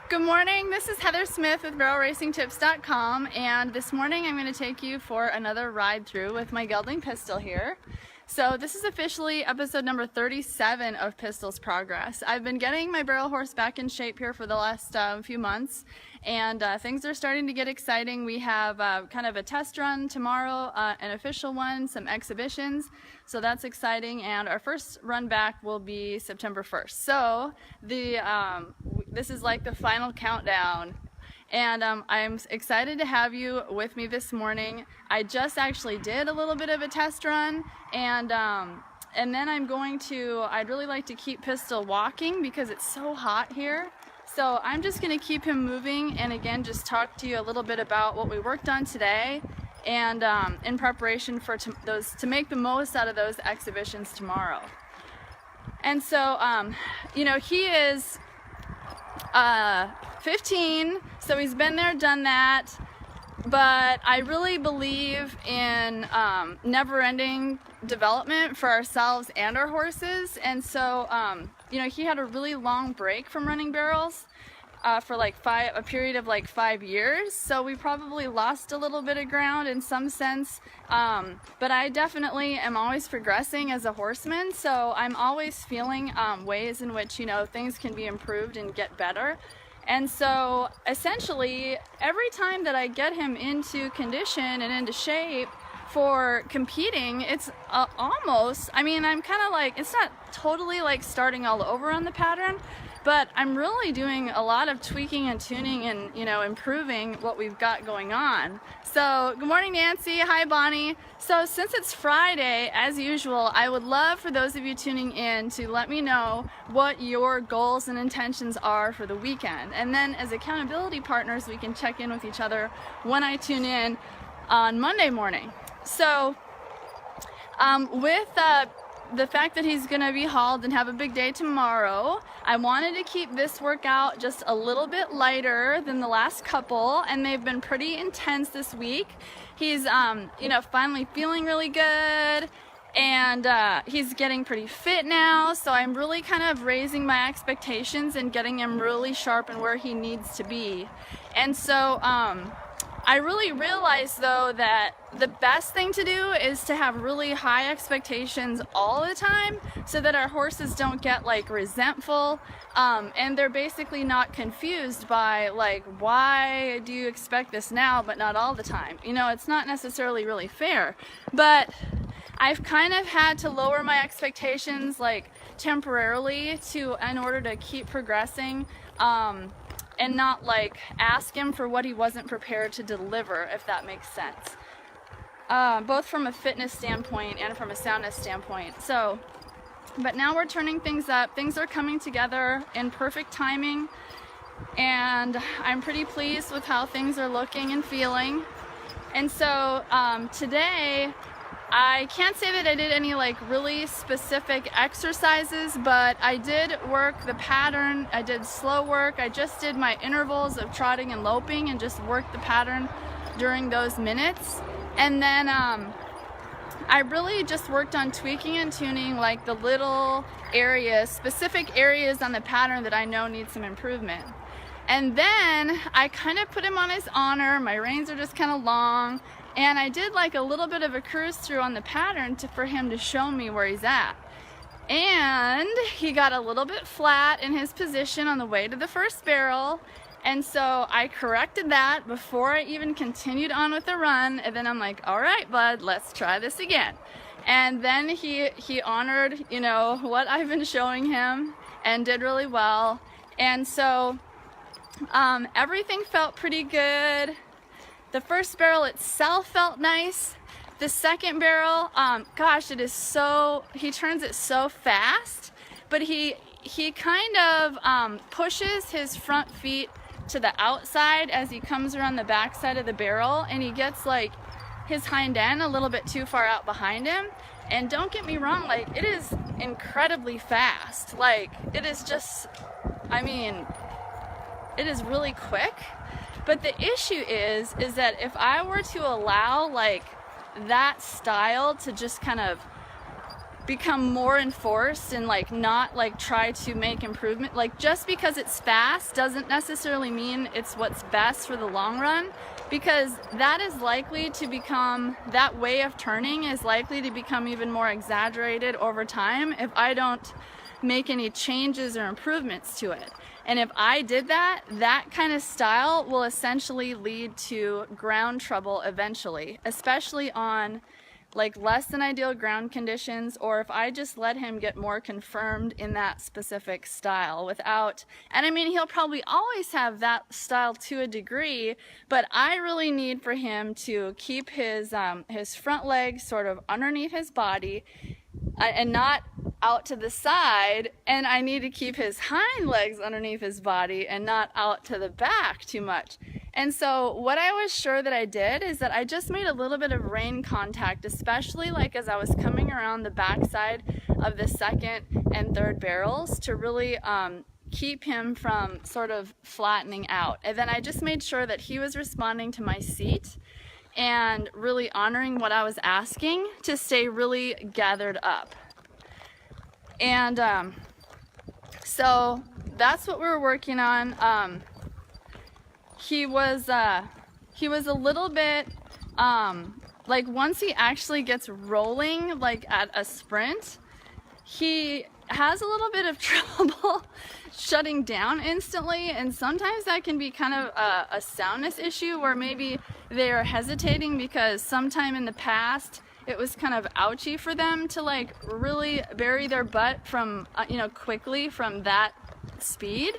Good morning, this is Heather Smith with BarrelRacingTips.com, and this morning I'm going to take you for another ride through with my gelding Pistol here. So this is officially episode number 37 of Pistol's Progress. I've been getting my barrel horse back in shape here for the last few months, and things are starting to get exciting. We have kind of a test run tomorrow, an official one, some exhibitions, so that's exciting, and our first run back will be September 1st. So this is like the final countdown, and I'm excited to have you with me this morning. I just actually did a little bit of a test run, and then I'd really like to keep Pistol walking because it's so hot here. So I'm just going to keep him moving, and again just talk to you a little bit about what we worked on today, and in preparation for to make the most out of those exhibitions tomorrow. And so he is 15, so he's been there, done that, but I really believe in never-ending development for ourselves and our horses. And so he had a really long break from running barrels for a period of 5 years, so we probably lost a little bit of ground in some sense, but I definitely am always progressing as a horseman, so I'm always feeling ways in which things can be improved and get better. And so essentially every time that I get him into condition and into shape for competing, it's almost, I'm kind of it's not totally starting all over on the pattern, but I'm really doing a lot of tweaking and tuning and improving what we've got going on. So good morning, Nancy. Hi, Bonnie. So since it's Friday, as usual, I would love for those of you tuning in to let me know what your goals and intentions are for the weekend, and then as accountability partners we can check in with each other when I tune in on Monday morning. So with the fact that he's going to be hauled and have a big day tomorrow, I wanted to keep this workout just a little bit lighter than the last couple, and they've been pretty intense this week. He's finally feeling really good, and he's getting pretty fit now, so I'm really kind of raising my expectations and getting him really sharp and where he needs to be. And so I really realized though that the best thing to do is to have really high expectations all the time, so that our horses don't get resentful, and they're basically not confused by why do you expect this now but not all the time. It's not necessarily really fair, but I've kind of had to lower my expectations temporarily in order to keep progressing, and not ask him for what he wasn't prepared to deliver, if that makes sense. Both from a fitness standpoint and from a soundness standpoint. So, but now we're turning things up. Things are coming together in perfect timing, and I'm pretty pleased with how things are looking and feeling. And so today, I can't say that I did any really specific exercises, but I did work the pattern. I did slow work. I just did my intervals of trotting and loping and just worked the pattern during those minutes. And then I really just worked on tweaking and tuning the little areas, specific areas on the pattern that I know need some improvement. And then I kind of put him on his honor. My reins are just kind of long, and I did a little bit of a cruise through on the pattern for him to show me where he's at. And he got a little bit flat in his position on the way to the first barrel, and so I corrected that before I even continued on with the run. And then I'm like, all right, bud, let's try this again. And then he honored what I've been showing him and did really well. And so everything felt pretty good. The first barrel itself felt nice. The second barrel, gosh, he turns it so fast, but he kind of pushes his front feet to the outside as he comes around the back side of the barrel, and he gets his hind end a little bit too far out behind him. And don't get me wrong, it is incredibly fast. It is just, it is really quick. But the issue is that if I were to allow that style to just kind of become more enforced and like not like try to make improvement. Like just because it's fast doesn't necessarily mean it's what's best for the long run, because that is likely to become, that way of turning is likely to become even more exaggerated over time if I don't make any changes or improvements to it. And if I did that, that kind of style will essentially lead to ground trouble eventually, especially on like less than ideal ground conditions, or if I just let him get more confirmed in that specific style without, and I mean, he'll probably always have that style to a degree, but I really need for him to keep his front legs sort of underneath his body and not out to the side, and I need to keep his hind legs underneath his body and not out to the back too much. And so what I was sure that I did is that I just made a little bit of rein contact, especially like as I was coming around the backside of the second and third barrels, to really keep him from sort of flattening out. And then I just made sure that he was responding to my seat and really honoring what I was asking to stay really gathered up. And so that's what we were working on. He was a little bit, like once he actually gets rolling, like at a sprint, he has a little bit of trouble shutting down instantly, and sometimes that can be kind of a soundness issue where maybe they are hesitating because sometime in the past it was kind of ouchy for them to like really bury their butt from, quickly from that speed.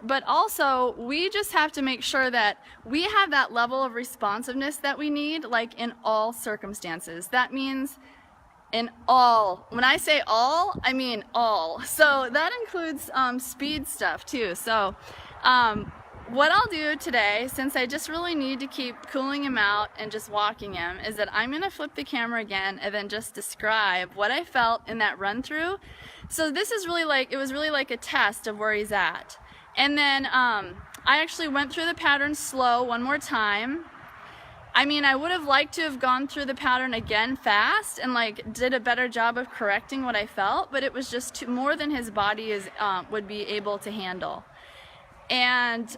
But also, we just have to make sure that we have that level of responsiveness that we need, like in all circumstances. That means in all. When I say all, I mean all. So that includes speed stuff too. So what I'll do today, since I just really need to keep cooling him out and just walking him, is that I'm going to flip the camera again and then just describe what I felt in that run through. So this is really like, it was really like a test of where he's at. And then I actually went through the pattern slow one more time. I mean, I would have liked to have gone through the pattern again fast and like did a better job of correcting what I felt, but it was just more than his body would be able to handle. And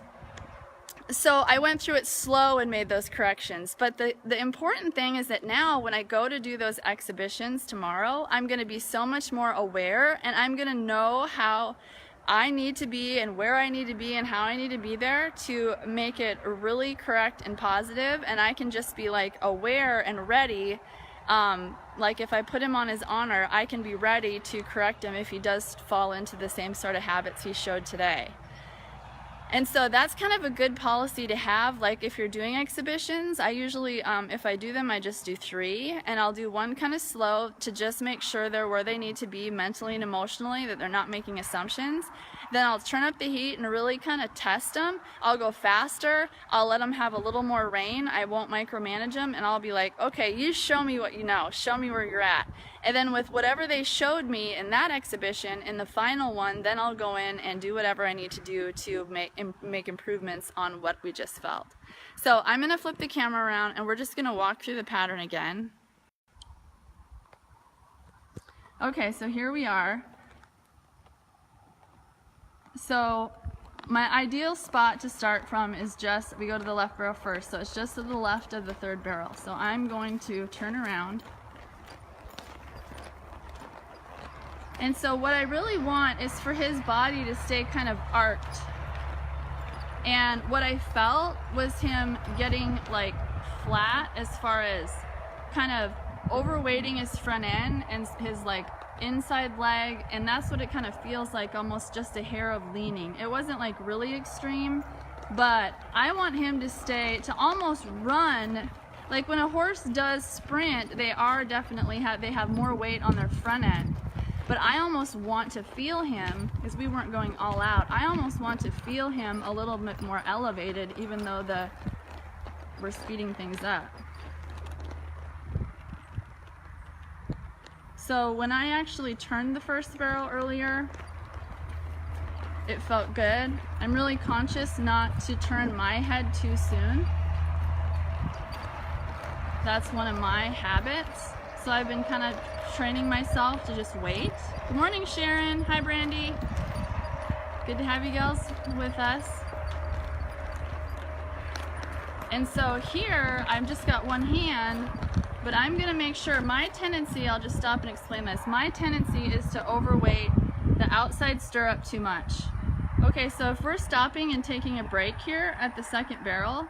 so I went through it slow and made those corrections. But the important thing is that now when I go to do those exhibitions tomorrow, I'm going to be so much more aware, and I'm going to know how I need to be and where I need to be and how I need to be there to make it really correct and positive, and I can just be like aware and ready. Like if I put him on his honor, I can be ready to correct him if he does fall into the same sort of habits he showed today. And so that's kind of a good policy to have. Like if you're doing exhibitions, I usually, if I do them, I just do 3, and I'll do 1 kind of slow to just make sure they're where they need to be mentally and emotionally, that they're not making assumptions. Then I'll turn up the heat and really kind of test them. I'll go faster. I'll let them have a little more rein. I won't micromanage them, and I'll be like, okay, you show me what you know. Show me where you're at. And then with whatever they showed me in that exhibition, in the final one, then I'll go in and do whatever I need to do to make improvements on what we just felt. So I'm going to flip the camera around, and we're just going to walk through the pattern again. Okay, so here we are. So my ideal spot to start from is just, we go to the left barrel first, so it's just to the left of the third barrel. So I'm going to turn around. And so what I really want is for his body to stay kind of arched. And what I felt was him getting like flat as far as kind of overweighting his front end and his like inside leg, and that's what it kind of feels like, almost just a hair of leaning. It wasn't like really extreme, but I want him to stay, to almost run. Like when a horse does sprint, they are definitely they have more weight on their front end. But I almost want to feel him, because we weren't going all out, I almost want to feel him a little bit more elevated, even though we're speeding things up. So when I actually turned the first barrel earlier, it felt good. I'm really conscious not to turn my head too soon. That's one of my habits. So I've been kind of training myself to just wait. Good morning, Sharon. Hi, Brandy. Good to have you girls with us. And so here, I've just got one hand, but I'm gonna make sure my tendency, I'll just stop and explain this. My tendency is to overweight the outside stirrup too much. Okay, so if we're stopping and taking a break here at the second barrel,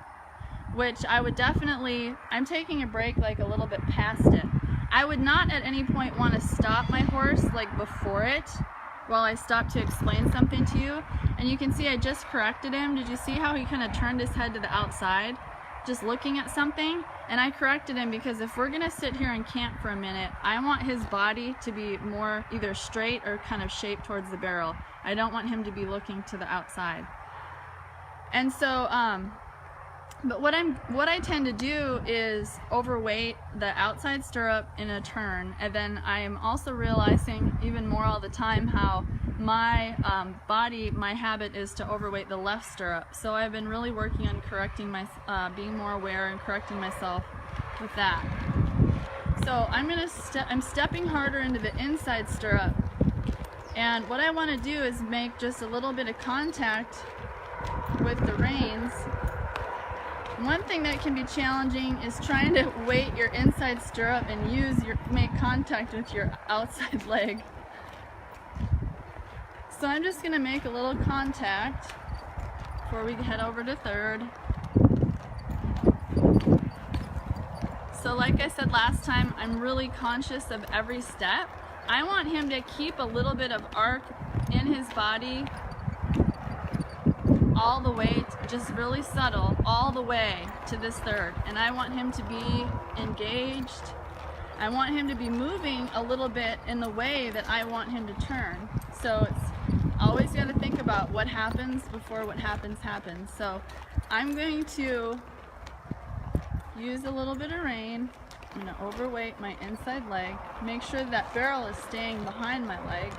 which I would definitely, I'm taking a break like a little bit past it. I would not at any point want to stop my horse like before it while I stop to explain something to you. And you can see I just corrected him. Did you see how he kind of turned his head to the outside, just looking at something? And I corrected him because if we're gonna sit here and camp for a minute, I want his body to be more either straight or kind of shaped towards the barrel. I don't want him to be looking to the outside. And so, but what I tend to do is overweight the outside stirrup in a turn, and then I am also realizing even more all the time how my body, my habit is to overweight the left stirrup. So I've been really working on correcting my, being more aware and correcting myself with that. So I'm stepping harder into the inside stirrup, and what I want to do is make just a little bit of contact with the reins. One thing that can be challenging is trying to weight your inside stirrup and make contact with your outside leg. So I'm just going to make a little contact before we head over to third. So like I said last time, I'm really conscious of every step. I want him to keep a little bit of arc in his body all the way, just really subtle, all the way to this third. And I want him to be engaged. I want him to be moving a little bit in the way that I want him to turn. So it's always got to think about what happens before what happens happens. So I'm going to use a little bit of rein. I'm going to overweight my inside leg. Make sure that barrel is staying behind my leg.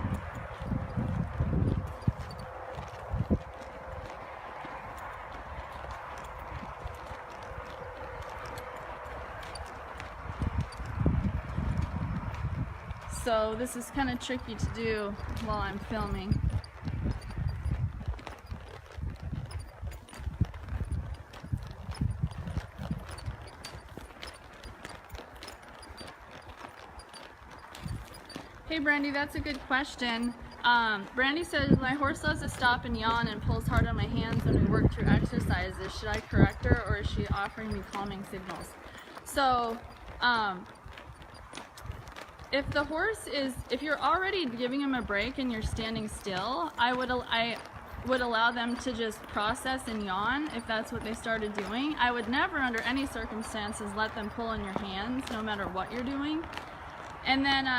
So this is kind of tricky to do while I'm filming. Hey Brandy, that's a good question. Brandy says, my horse loves to stop and yawn and pulls hard on my hands when we work through exercises. Should I correct her, or is she offering me calming signals? So, if the horse is, if you're already giving him a break and you're standing still, I would allow them to just process and yawn if that's what they started doing. I would never under any circumstances let them pull on your hands no matter what you're doing. And then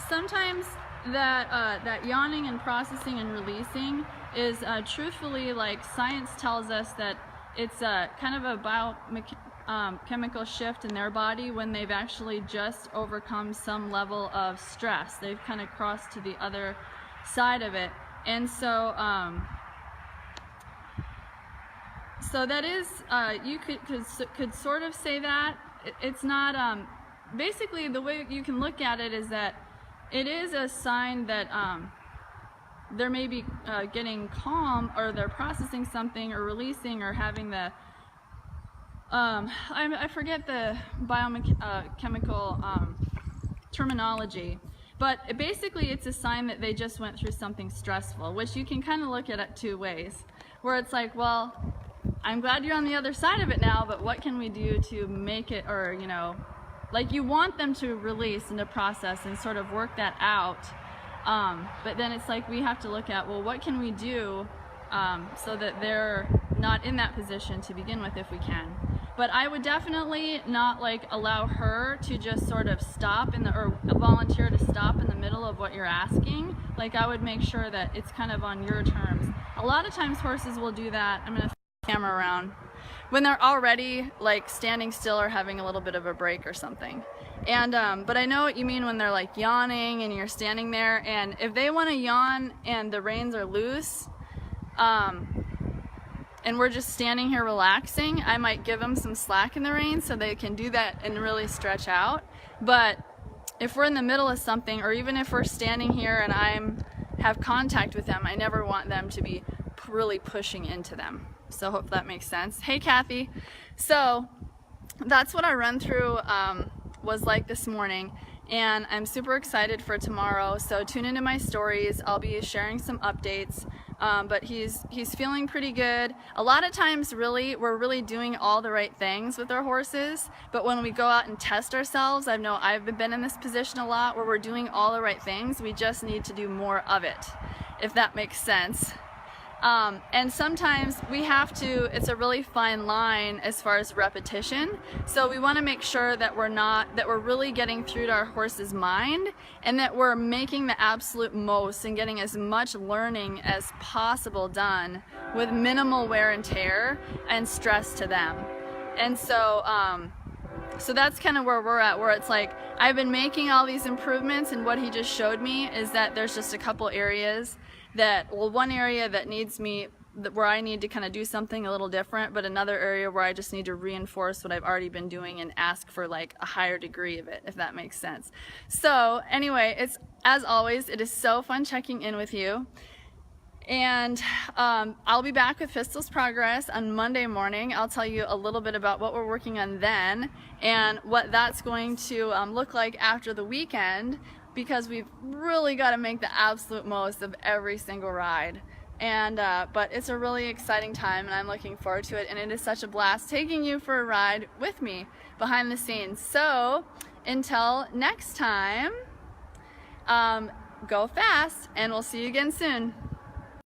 sometimes that yawning and processing and releasing is truthfully, like, science tells us that it's kind of a biochemical shift in their body when they've actually just overcome some level of stress. They've kind of crossed to the other side of it. And so so that is, you could sort of say that. It's not, basically the way you can look at it is that it is a sign that they're maybe getting calm, or they're processing something or releasing or having the, I forget the biochemical terminology, but basically it's a sign that they just went through something stressful, which you can kind of look at it two ways, where it's like, well, I'm glad you're on the other side of it now, but what can we do to make it, or, you know, like, you want them to release and to process and sort of work that out, but then it's like we have to look at, well, what can we do so that they're not in that position to begin with, if we can. But I would definitely not, like, allow her to just sort of stop in the, or volunteer to stop in the middle of what you're asking. Like, I would make sure that it's kind of on your terms. A lot of times horses will do that. I'm gonna flip the camera around. When they're already, like, standing still or having a little bit of a break or something. And but I know what you mean when they're, like, yawning and you're standing there, and if they want to yawn and the reins are loose, and we're just standing here relaxing, I might give them some slack in the reins so they can do that and really stretch out. But if we're in the middle of something, or even if we're standing here and have contact with them, I never want them to be really pushing into them. So hope that makes sense. Hey Kathy. So that's what our run through was like this morning, and I'm super excited for tomorrow. So tune into my stories. I'll be sharing some updates. But he's feeling pretty good. A lot of times we're really doing all the right things with our horses, but when we go out and test ourselves, I know I've been in this position a lot where we're doing all the right things, we just need to do more of it, if that makes sense. And sometimes we have to, it's a really fine line as far as repetition. So we want to make sure that we're really getting through to our horse's mind, and that we're making the absolute most and getting as much learning as possible done with minimal wear and tear and stress to them. And so, so that's kind of where we're at, where it's like, I've been making all these improvements, and what he just showed me is that there's just a couple areas one area that where I need to kind of do something a little different, but another area where I just need to reinforce what I've already been doing and ask for like a higher degree of it, if that makes sense. So anyway, as always, it is so fun checking in with you. And I'll be back with Pistol's Progress on Monday morning. I'll tell you a little bit about what we're working on then and what that's going to look like after the weekend, because we've really got to make the absolute most of every single ride. And but it's a really exciting time, and I'm looking forward to it, and it is such a blast taking you for a ride with me behind the scenes. So until next time, go fast, and we'll see you again soon.